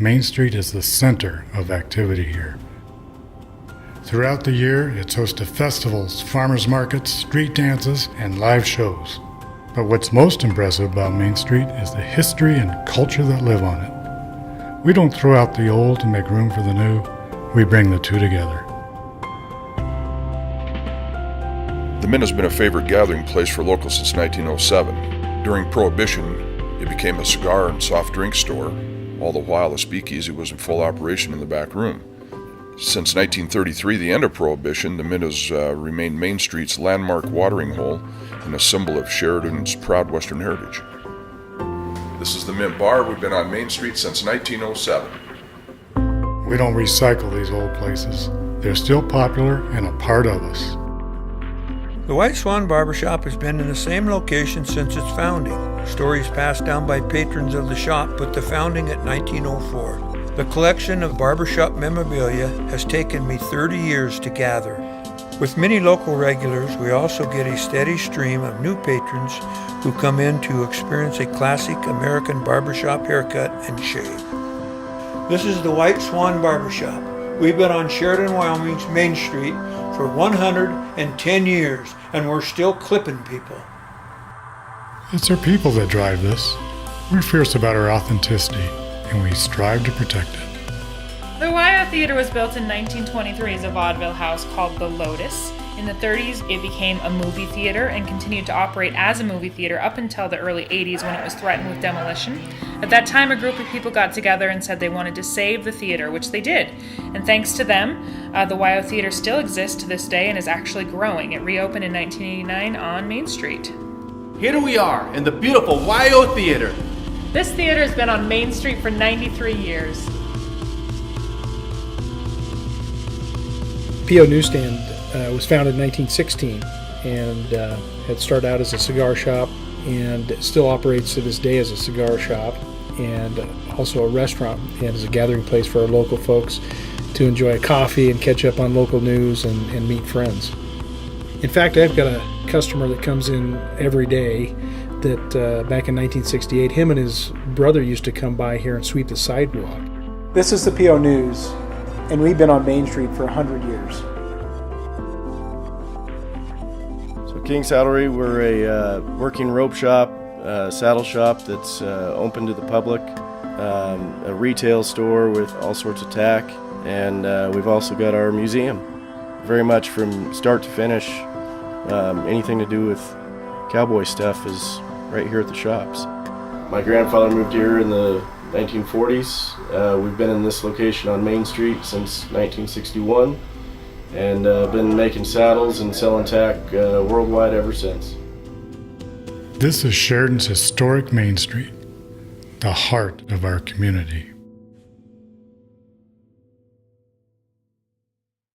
Main Street is the center of activity here. Throughout the year, it's host to festivals, farmers markets, street dances, and live shows. But what's most impressive about Main Street is the history and culture that live on it. We don't throw out the old to make room for the new. We bring the two together. The Mint has been a favorite gathering place for locals since 1907. During Prohibition, it became a cigar and soft drink store. All the while, the speakeasy was in full operation in the back room. Since 1933, the end of Prohibition, the Mint has remained Main Street's landmark watering hole and a symbol of Sheridan's proud Western heritage. This is the Mint Bar. We've been on Main Street since 1907. We don't recycle these old places. They're still popular and a part of us. The White Swan Barbershop has been in the same location since its founding. Stories passed down by patrons of the shop put the founding at 1904. The collection of barbershop memorabilia has taken me 30 years to gather. With many local regulars, we also get a steady stream of new patrons who come in to experience a classic American barbershop haircut and shave. This is the White Swan Barbershop. We've been on Sheridan, Wyoming's Main Street for 110 years, and we're still clipping people. It's our people that drive this. We're fierce about our authenticity, and we strive to protect it. The Wyo Theater was built in 1923 as a vaudeville house called the Lotus. In the 30s, it became a movie theater and continued to operate as a movie theater up until the early 80s when it was threatened with demolition. At that time, a group of people got together and said they wanted to save the theater, which they did. And thanks to them, the Wyo Theater still exists to this day and is actually growing. It reopened in 1989 on Main Street. Here we are in the beautiful Wyo Theater. This theater has been on Main Street for 93 years. P.O. Newsstand was founded in 1916 and had started out as a cigar shop and still operates to this day as a cigar shop and also a restaurant and is a gathering place for our local folks to enjoy a coffee and catch up on local news and meet friends. In fact, I've got a customer that comes in every day that back in 1968, him and his brother used to come by here and sweep the sidewalk. This is the PO News, and we've been on Main Street for 100 years. So King Saddlery, we're a working rope shop, saddle shop that's open to the public, a retail store with all sorts of tack, and we've also got our museum. Very much from start to finish, anything to do with cowboy stuff is right here at the shops. My grandfather moved here in the 1940s. We've been in this location on Main Street since 1961 and been making saddles and selling tack worldwide ever since. This is Sheridan's historic Main Street, the heart of our community.